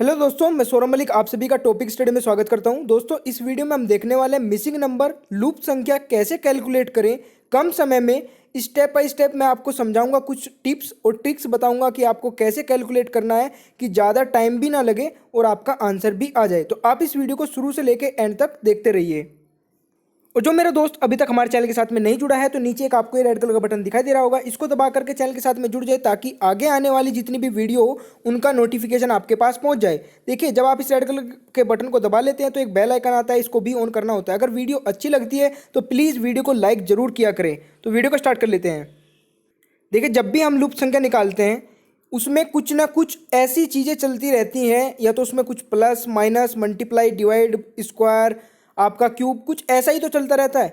Hello दोस्तों, मैं सौरभ मलिक आप सभी का टॉपिक स्टडी में स्वागत करता हूं। दोस्तों, इस वीडियो में हम देखने वाले हैं मिसिंग नंबर लूप संख्या कैसे कैलकुलेट करें कम समय में। स्टेप बाय स्टेप मैं आपको समझाऊंगा, कुछ टिप्स और ट्रिक्स बताऊंगा कि आपको कैसे कैलकुलेट करना है कि ज़्यादा टाइम भी ना लगे और आपका आंसर भी आ जाए। तो आप इस वीडियो को शुरू से लेकर एंड तक देखते रहिए। और जो मेरा दोस्त अभी तक हमारे चैनल के साथ में नहीं जुड़ा है तो नीचे एक आपको ये रेड कलर का बटन दिखाई दे रहा होगा, इसको दबा करके चैनल के साथ में जुड़ जाए ताकि आगे आने वाली जितनी भी वीडियो हो उनका नोटिफिकेशन आपके पास पहुंच जाए। देखिए, जब आप इस रेड कलर के बटन को दबा लेते हैं तो एक बेल आइकन आता है, इसको भी ऑन करना होता है। अगर वीडियो अच्छी लगती है तो प्लीज़ वीडियो को लाइक जरूर किया करें। तो वीडियो को स्टार्ट कर लेते हैं। देखिए, जब भी हम लूप संख्या निकालते हैं उसमें कुछ ना कुछ ऐसी चीज़ें चलती रहती हैं, या तो उसमें कुछ plus minus multiply divide square आपका क्यूब कुछ ऐसा ही तो चलता रहता है।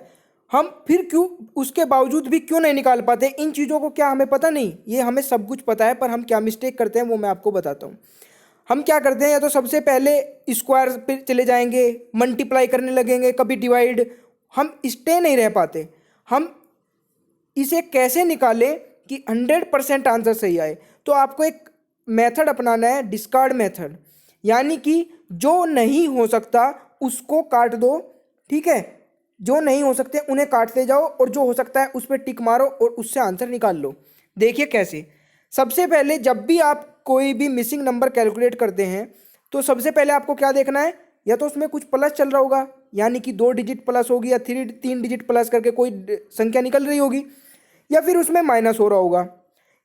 हम फिर क्यों उसके बावजूद भी क्यों नहीं निकाल पाते इन चीज़ों को? क्या हमें पता नहीं? ये हमें सब कुछ पता है, पर हम क्या मिस्टेक करते हैं वो मैं आपको बताता हूँ। हम क्या करते हैं, या तो सबसे पहले स्क्वायर पे चले जाएंगे, मल्टीप्लाई करने लगेंगे, कभी डिवाइड। हम स्टे नहीं रह पाते। हम इसे कैसे निकालें कि 100% आंसर सही आए? तो आपको एक मेथड अपनाना है, डिस्कार्ड मेथड। यानी कि जो नहीं हो सकता उसको काट दो, ठीक है? जो नहीं हो सकते उन्हें काटते जाओ और जो हो सकता है उस पर टिक मारो और उससे आंसर निकाल लो। देखिए कैसे। सबसे पहले जब भी आप कोई भी मिसिंग नंबर कैलकुलेट करते हैं तो सबसे पहले आपको क्या देखना है, या तो उसमें कुछ प्लस चल रहा होगा, यानी कि 2 डिजिट प्लस होगी, या 3 डिजिट प्लस करके कोई संख्या निकल रही होगी, या फिर उसमें माइनस हो रहा होगा,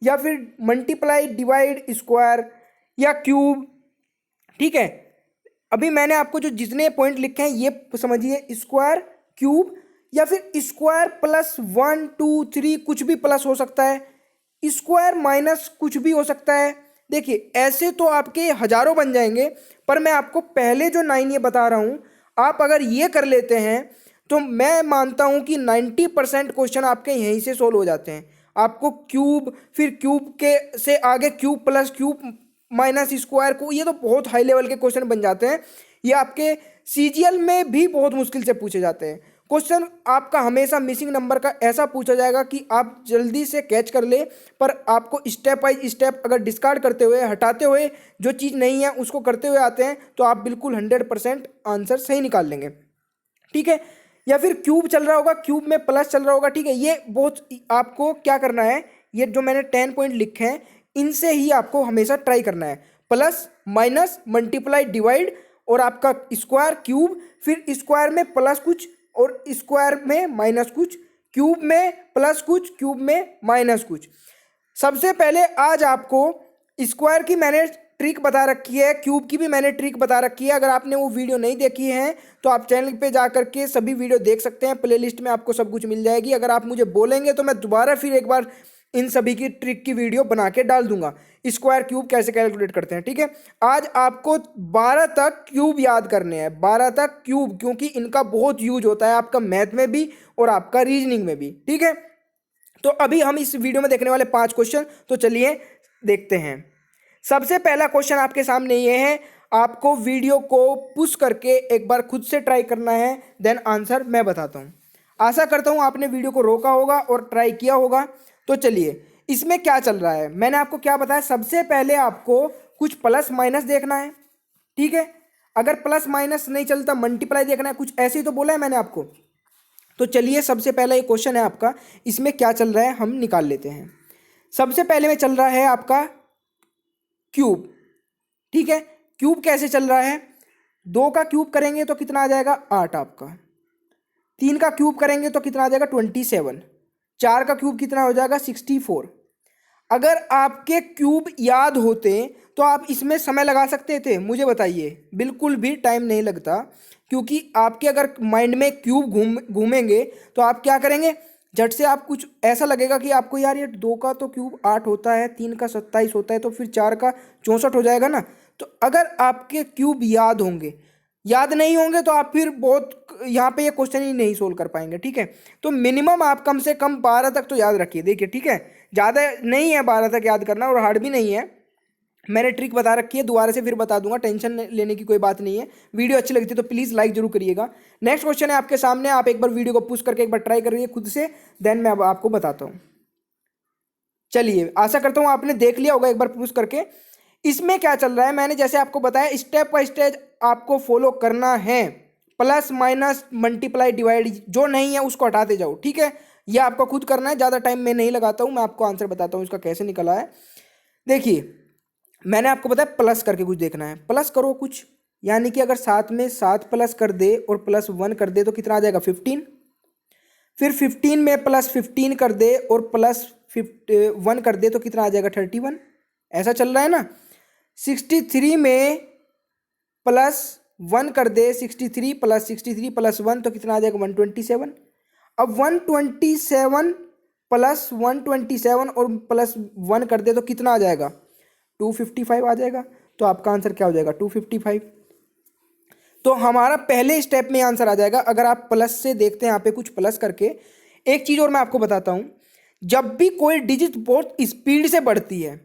या फिर मल्टीप्लाई डिवाइड स्क्वायर या क्यूब। ठीक है, अभी मैंने आपको जो जितने पॉइंट लिखे हैं ये समझिए, स्क्वायर क्यूब या फिर स्क्वायर प्लस 1 2 3 कुछ भी प्लस हो सकता है, स्क्वायर माइनस कुछ भी हो सकता है। देखिए, ऐसे तो आपके हजारों बन जाएंगे, पर मैं आपको पहले जो 9 ये बता रहा हूं, आप अगर ये कर लेते हैं तो मैं मानता हूं कि 90% क्वेश्चन आपके यहीं से सोल्व हो जाते हैं। आपको क्यूब, फिर क्यूब के से आगे cube plus cube minus square को, ये तो बहुत हाई लेवल के क्वेश्चन बन जाते हैं। ये आपके सीजीएल में भी बहुत मुश्किल से पूछे जाते हैं। क्वेश्चन आपका हमेशा मिसिंग नंबर का ऐसा पूछा जाएगा कि आप जल्दी से कैच कर ले, पर आपको स्टेप बाय स्टेप अगर डिस्कार्ड करते हुए, हटाते हुए, जो चीज़ नहीं है उसको करते हुए आते हैं तो आप बिल्कुल 100% आंसर सही निकाल लेंगे। ठीक है, या फिर क्यूब चल रहा होगा, क्यूब में प्लस चल रहा होगा। ठीक है, ये बहुत आपको क्या करना है, ये जो मैंने 10 पॉइंट लिखे हैं इनसे ही आपको हमेशा ट्राई करना है। प्लस माइनस मल्टीप्लाई डिवाइड और आपका स्क्वायर क्यूब, फिर स्क्वायर में प्लस कुछ और स्क्वायर में माइनस कुछ, क्यूब में प्लस कुछ, क्यूब में माइनस कुछ। सबसे पहले आज आपको स्क्वायर की मैंने ट्रिक बता रखी है, क्यूब की भी मैंने ट्रिक बता रखी है। अगर आपने वो वीडियो नहीं देखी है तो आप चैनल पे जा करके सभी वीडियो देख सकते हैं, प्लेलिस्ट में आपको सब कुछ मिल जाएगी। अगर आप मुझे बोलेंगे तो मैं दोबारा फिर एक बार इन सभी की ट्रिक की वीडियो बना के डाल दूंगा, स्क्वायर क्यूब कैसे कैलकुलेट करते हैं। ठीक है, आज आपको 12 तक क्यूब याद करने हैं, 12 तक क्यूब, क्योंकि इनका बहुत यूज होता है आपका मैथ में भी और आपका रीजनिंग में भी। ठीक है, तो अभी हम इस वीडियो में देखने वाले 5 क्वेश्चन, तो चलिए देखते हैं। सबसे पहला क्वेश्चन आपके सामने ये है, आपको वीडियो को पुश करके एक बार खुद से ट्राई करना है, देन आंसर मैं बताता हूं। आशा करता हूं आपने वीडियो को रोका होगा और ट्राई किया होगा। तो चलिए, इसमें क्या चल रहा है, मैंने आपको क्या बताया, सबसे पहले आपको कुछ प्लस माइनस देखना है। ठीक है, अगर प्लस माइनस नहीं चलता मल्टीप्लाई देखना है, कुछ ऐसे ही तो बोला है मैंने आपको। तो चलिए, सबसे पहला ये क्वेश्चन है आपका, इसमें क्या चल रहा है हम निकाल लेते हैं। सबसे पहले में चल रहा है आपका क्यूब। ठीक है, क्यूब कैसे चल रहा है, 2 का क्यूब करेंगे तो कितना आ जाएगा 8 आपका, 3 का क्यूब करेंगे तो कितना आ जाएगा 27, 4 का क्यूब कितना हो जाएगा 64। अगर आपके क्यूब याद होते तो आप इसमें समय लगा सकते थे, मुझे बताइए। बिल्कुल भी टाइम नहीं लगता, क्योंकि आपके अगर माइंड में क्यूब घूमेंगे तो आप क्या करेंगे, झट से आप कुछ ऐसा लगेगा कि आपको, यार ये 2 का तो क्यूब 8 होता है, 3 का 27 होता है, तो फिर 4 का 64 हो जाएगा ना। तो अगर आपके क्यूब याद होंगे, याद नहीं होंगे तो आप फिर बहुत यहाँ पे ये क्वेश्चन ही नहीं सोल्व कर पाएंगे। ठीक है, तो मिनिमम आप कम से कम 12 तक तो याद रखिए। देखिए, ठीक है, ज़्यादा नहीं है 12 तक याद करना, और हार्ड भी नहीं है। मैंने ट्रिक बता रखी है, दोबारा से फिर बता दूंगा, टेंशन लेने की कोई बात नहीं है। वीडियो अच्छी लगती है तो प्लीज़ लाइक जरूर करिएगा। नेक्स्ट क्वेश्चन है आपके सामने, आप एक बार वीडियो को पुश करके एक बार ट्राई करिए खुद से, देन मैं अब आपको बताता हूँ। चलिए, आशा करता हूँ आपने देख लिया होगा एक बार पुश करके। इसमें क्या चल रहा है, मैंने जैसे आपको बताया स्टेप बाय स्टेप आपको फॉलो करना है। प्लस माइनस मल्टीप्लाई डिवाइड जो नहीं है उसको हटाते जाओ, ठीक है। ये आपको खुद करना है, ज़्यादा टाइम मैं नहीं लगाता हूँ, मैं आपको आंसर बताता हूँ इसका कैसे निकला है। देखिए मैंने आपको बताया प्लस करके कुछ देखना है, प्लस करो कुछ, यानी कि अगर साथ में 7 प्लस कर दे और प्लस 1 कर दे तो कितना आ जाएगा 15। फिर 15 में प्लस 15 कर दे और प्लस 1 कर दे तो कितना आ जाएगा 31। ऐसा चल रहा है ना। 63 में प्लस 1 कर दे, 63 प्लस 63 प्लस 1 तो कितना आ जाएगा 127। अब 127 प्लस 127 और प्लस 1 कर दे तो कितना आ जाएगा 255 आ जाएगा। तो आपका आंसर क्या हो जाएगा 255। तो हमारा पहले स्टेप में आंसर आ जाएगा। अगर आप प्लस से देखते हैं यहाँ पे कुछ प्लस करके, एक चीज और मैं आपको बताता हूं, जब भी कोई डिजिट बहुत स्पीड से बढ़ती है,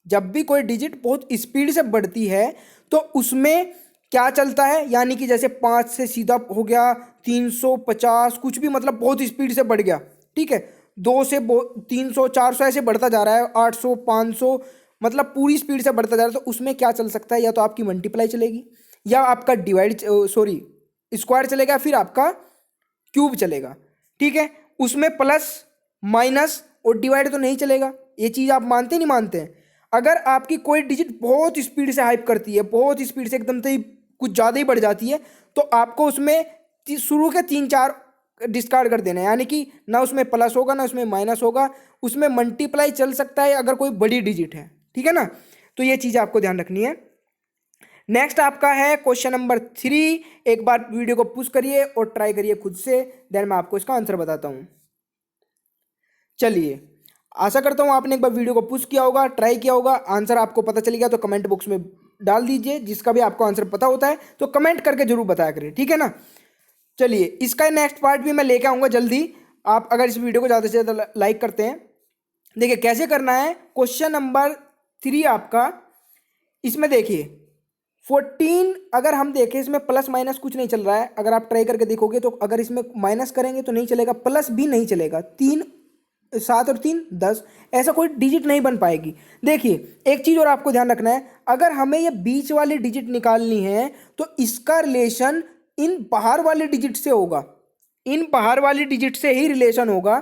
जब भी कोई डिजिट बहुत स्पीड से बढ़ती है तो उसमें क्या चलता है, यानी कि जैसे 5 से सीधा हो गया 350 कुछ भी, मतलब बहुत स्पीड से बढ़ गया, ठीक है। 2 से 300 400 ऐसे बढ़ता जा रहा है, 800 500, मतलब पूरी स्पीड से बढ़ता जा रहा है। तो उसमें क्या चल सकता है, या तो आपकी मल्टीप्लाई चलेगी, या आपका डिवाइड सॉरी स्क्वायर चलेगा, फिर आपका क्यूब चलेगा, ठीक है। उसमें प्लस माइनस और डिवाइड तो नहीं चलेगा। ये चीज़ आप मानते नहीं मानते हैं। अगर आपकी कोई डिजिट बहुत स्पीड से हाइप करती है, बहुत स्पीड से एकदम से कुछ ज़्यादा ही बढ़ जाती है, तो आपको उसमें शुरू के 3-4 डिस्कार्ड कर देना है, यानी कि ना उसमें प्लस होगा ना उसमें माइनस होगा, उसमें मल्टीप्लाई चल सकता है अगर कोई बड़ी डिजिट है, ठीक है ना। तो ये चीज़ आपको ध्यान रखनी है। नेक्स्ट आपका है क्वेश्चन नंबर 3। एक बार वीडियो को पुश करिए और ट्राई करिए खुद से, देन मैं आपको इसका आंसर बताता हूं। चलिए, आशा करता हूं आपने एक बार वीडियो को पुश किया होगा, ट्राई किया होगा, आंसर आपको पता चल गया तो कमेंट बॉक्स में डाल दीजिए। जिसका भी आपको आंसर पता होता है तो कमेंट करके जरूर बताया करिए, ठीक है ना। चलिए, इसका नेक्स्ट पार्ट भी मैं लेके आऊँगा जल्दी, आप अगर इस वीडियो को ज़्यादा से ज़्यादा लाइक करते हैं। देखिए कैसे करना है, क्वेश्चन नंबर 3 आपका, इसमें देखिए 14 अगर हम देखें, इसमें प्लस माइनस कुछ नहीं चल रहा है। अगर आप ट्राई करके देखोगे तो अगर इसमें माइनस करेंगे तो नहीं चलेगा, प्लस भी नहीं चलेगा, 3 7 और 3 10, ऐसा कोई डिजिट नहीं बन पाएगी। देखिए एक चीज़ और आपको ध्यान रखना है, अगर हमें ये बीच वाली डिजिट निकालनी है तो इसका रिलेशन इन बाहर वाले डिजिट से होगा, इन बाहर वाली डिजिट से ही रिलेशन होगा।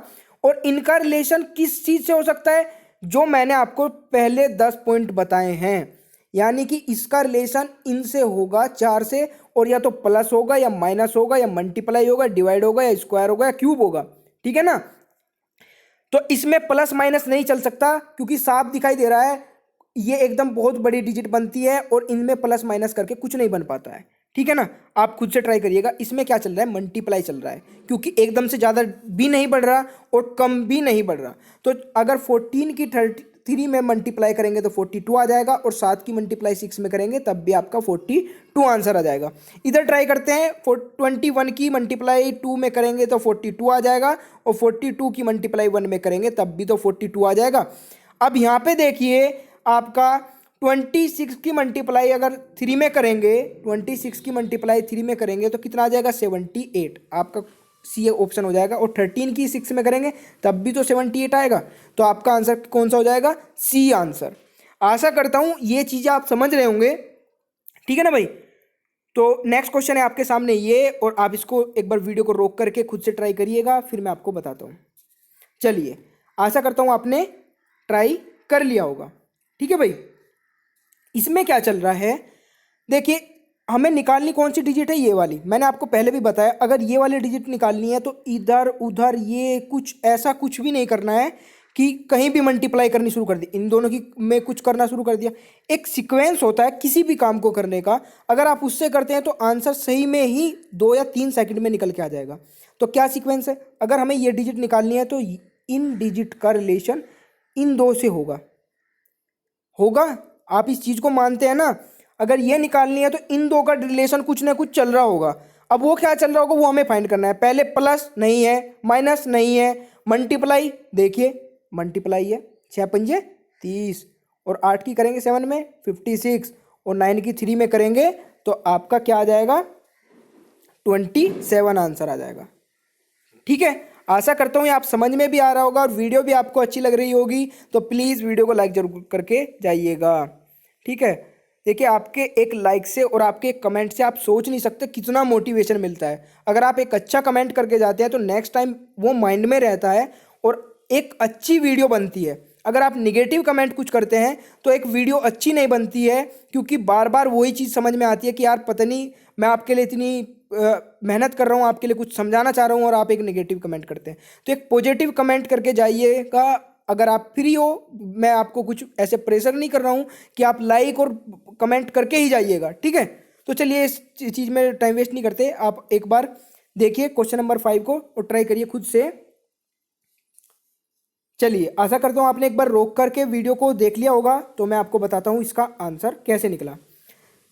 और इनका रिलेशन किस चीज़ से हो सकता है, जो मैंने आपको पहले 10 पॉइंट बताए हैं, यानी कि इसका रिलेशन इनसे होगा 4 से, और या तो प्लस होगा या माइनस होगा या मल्टीप्लाई होगा, डिवाइड होगा या स्क्वायर होगा या क्यूब होगा, ठीक है ना। तो इसमें प्लस माइनस नहीं चल सकता क्योंकि साफ दिखाई दे रहा है ये एकदम बहुत बड़ी डिजिट बनती है और इनमें प्लस माइनस करके कुछ नहीं बन पाता है, ठीक है ना। आप खुद से ट्राई करिएगा। इसमें क्या चल रहा है, मल्टीप्लाई चल रहा है, क्योंकि एकदम से ज़्यादा भी नहीं बढ़ रहा और कम भी नहीं बढ़ रहा। तो अगर 14 की 33 में मल्टीप्लाई करेंगे तो 42 आ जाएगा, और 7 की मल्टीप्लाई 6 में करेंगे तब भी आपका 42 आंसर आ जाएगा। इधर ट्राई करते हैं, 21 की मल्टीप्लाई 2 में करेंगे तो 42 आ जाएगा, और 42 की मल्टीप्लाई 1 में करेंगे तब भी तो 42 आ जाएगा। अब यहाँ पे देखिए आपका 26 की मल्टीप्लाई अगर 3 में करेंगे, 26 की मल्टीप्लाई 3 में करेंगे तो कितना आ जाएगा 78, आपका सी ऑप्शन हो जाएगा। और 13 की 6 में करेंगे तब भी तो 78 आएगा। तो आपका आंसर कौन सा हो जाएगा, सी आंसर। आशा करता हूँ ये चीज़ें आप समझ रहे होंगे, ठीक है ना भाई। तो नेक्स्ट क्वेश्चन है आपके सामने ये, और आप इसको एक बार वीडियो को रोक करके खुद से ट्राई करिएगा, फिर मैं आपको बताता हूँ। चलिए, आशा करता हूँ आपने ट्राई कर लिया होगा, ठीक है भाई। इसमें क्या चल रहा है, देखिए हमें निकालनी कौन सी डिजिट है, ये वाली। मैंने आपको पहले भी बताया, अगर ये वाली डिजिट निकालनी है तो इधर उधर ये कुछ ऐसा कुछ भी नहीं करना है कि कहीं भी मल्टीप्लाई करनी शुरू कर दी, इन दोनों की में कुछ करना शुरू कर दिया। एक सीक्वेंस होता है किसी भी काम को करने का, अगर आप उससे करते हैं तो आंसर सही में ही 2 या 3 सेकंड में निकल के आ जाएगा। तो क्या सीक्वेंस है, अगर हमें ये डिजिट निकालनी है तो इन डिजिट का रिलेशन इन दो से होगा। आप इस चीज को मानते हैं ना। अगर ये निकालनी है तो इन दो का रिलेशन कुछ ना कुछ चल रहा होगा। अब वो क्या चल रहा होगा वो हमें फाइंड करना है। पहले प्लस नहीं है, माइनस नहीं है, मल्टीप्लाई, देखिए मल्टीप्लाई है, 6 पंजे 30, और 8 की करेंगे 7 में 56, और 9 की 3 में करेंगे तो आपका क्या आ जाएगा 27 आंसर आ जाएगा, ठीक है। आशा करता हूँ ये आप समझ में भी आ रहा होगा और वीडियो भी आपको अच्छी लग रही होगी। तो प्लीज़ वीडियो को लाइक जरूर करके जाइएगा, ठीक है। देखिए आपके एक लाइक से और आपके एक कमेंट से आप सोच नहीं सकते कितना मोटिवेशन मिलता है। अगर आप एक अच्छा कमेंट करके जाते हैं तो नेक्स्ट टाइम वो माइंड में रहता है और एक अच्छी वीडियो बनती है। अगर आप निगेटिव कमेंट कुछ करते हैं तो एक वीडियो अच्छी नहीं बनती है, क्योंकि बार बार वही चीज़ समझ में आती है कि यार पता नहीं मैं आपके लिए इतनी मेहनत कर रहा हूँ, आपके लिए कुछ समझाना चाह रहा हूँ और आप एक नेगेटिव कमेंट करते हैं। तो एक पॉजिटिव कमेंट करके जाइएगा। अगर आप फ्री हो, मैं आपको कुछ ऐसे प्रेशर नहीं कर रहा हूँ कि आप लाइक और कमेंट करके ही जाइएगा, ठीक है। तो चलिए इस चीज़ में टाइम वेस्ट नहीं करते, आप एक बार देखिए क्वेश्चन नंबर 5 को और ट्राई करिए खुद से। चलिए आशा करता हूँ आपने एक बार रोक करके वीडियो को देख लिया होगा। तो मैं आपको बताता हूँ इसका आंसर कैसे निकला।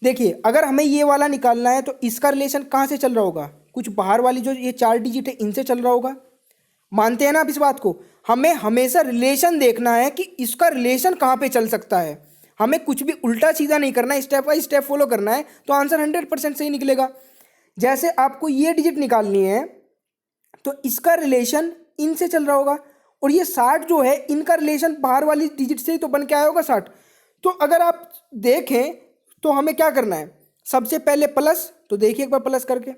देखिए अगर हमें ये वाला निकालना है तो इसका रिलेशन कहाँ से चल रहा होगा, कुछ बाहर वाली जो ये 4 डिजिट है इनसे चल रहा होगा। मानते हैं ना आप इस बात को। हमें हमेशा रिलेशन देखना है कि इसका रिलेशन कहाँ पे चल सकता है। हमें कुछ भी उल्टा सीधा नहीं करना है, स्टेप बाय स्टेप फॉलो करना है, तो आंसर 100% सही निकलेगा। जैसे आपको ये डिजिट निकालनी है तो इसका रिलेशन इनसे चल रहा होगा, और ये 60 जो है इनका रिलेशन बाहर वाली डिजिट से ही तो बन के आया होगा 60। तो अगर आप देखें तो हमें क्या करना है, सबसे पहले प्लस, तो देखिए एक बार प्लस करके,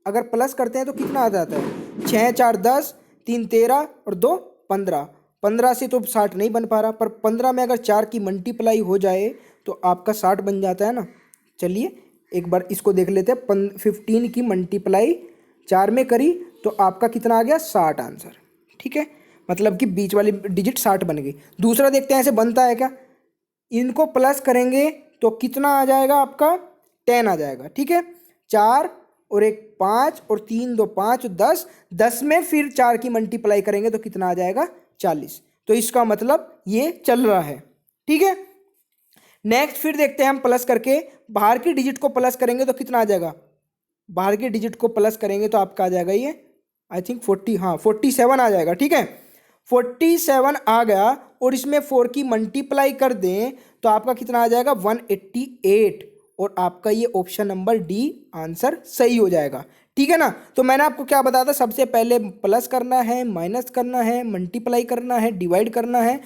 अगर प्लस करते हैं तो कितना आ जाता है, 6 4 10, 3 13 और 2 15। 15 से तो 60 नहीं बन पा रहा, पर 15 में अगर 4 की मल्टीप्लाई हो जाए तो आपका 60 बन जाता है ना। चलिए एक बार इसको देख लेते हैं। 15 की मल्टीप्लाई 4 में करी तो आपका कितना आ गया, 60 आंसर, ठीक है। मतलब कि बीच वाली डिजिट 60 बन गई। दूसरा देखते हैं ऐसे बनता है क्या। इनको प्लस करेंगे तो कितना आ जाएगा आपका, 10 आ जाएगा, ठीक है। 4 और एक 5 और 3 2 5 10, 10 में फिर 4 की मल्टीप्लाई करेंगे तो कितना आ जाएगा, 40। तो इसका मतलब ये चल रहा है, ठीक है। नेक्स्ट फिर देखते हैं हम प्लस करके, बाहर की डिजिट को प्लस करेंगे तो कितना आ जाएगा, बाहर की डिजिट को प्लस करेंगे तो आपका आ जाएगा ये, आई थिंक 40, हाँ 47 आ जाएगा, ठीक है। 47 आ गया और इसमें 4 की मल्टीप्लाई कर दें तो आपका कितना आ जाएगा, 188, और आपका ये ऑप्शन नंबर डी आंसर सही हो जाएगा, ठीक है ना। तो मैंने आपको क्या बताया था, सबसे पहले प्लस करना है, माइनस करना है, मल्टीप्लाई करना है, डिवाइड करना है,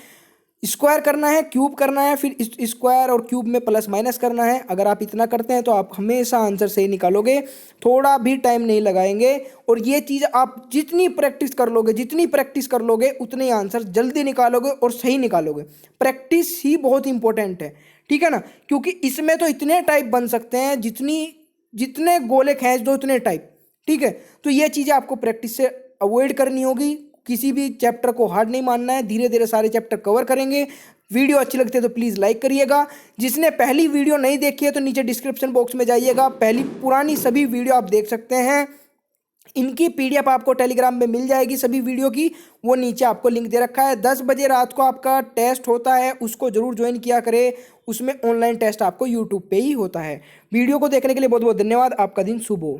स्क्वायर करना है, क्यूब करना है, फिर स्क्वायर और क्यूब में प्लस माइनस करना है। अगर आप इतना करते हैं तो आप हमेशा आंसर सही निकालोगे, थोड़ा भी टाइम नहीं लगाएंगे। और ये चीज़ आप जितनी प्रैक्टिस कर लोगे, जितनी प्रैक्टिस कर लोगे उतने आंसर जल्दी निकालोगे और सही निकालोगे। प्रैक्टिस ही बहुत इंपॉर्टेंट है, ठीक है ना। क्योंकि इसमें तो इतने टाइप बन सकते हैं, जितने गोले खींच दो उतने टाइप, ठीक है। तो ये चीज़ें आपको प्रैक्टिस से अवॉइड करनी होगी। किसी भी चैप्टर को हार्ड नहीं मानना है, धीरे धीरे सारे चैप्टर कवर करेंगे। वीडियो अच्छी लगती है तो प्लीज़ लाइक करिएगा। जिसने पहली वीडियो नहीं देखी है तो नीचे डिस्क्रिप्शन बॉक्स में जाइएगा, पहली पुरानी सभी वीडियो आप देख सकते हैं। इनकी पीडीएफ आपको टेलीग्राम में मिल जाएगी सभी वीडियो की, वो नीचे आपको लिंक दे रखा है। 10 बजे रात को आपका टेस्ट होता है, उसको जरूर ज्वाइन किया करें। उसमें ऑनलाइन टेस्ट आपको यूट्यूब पे ही होता है। वीडियो को देखने के लिए बहुत बहुत धन्यवाद। आपका दिन शुभ हो।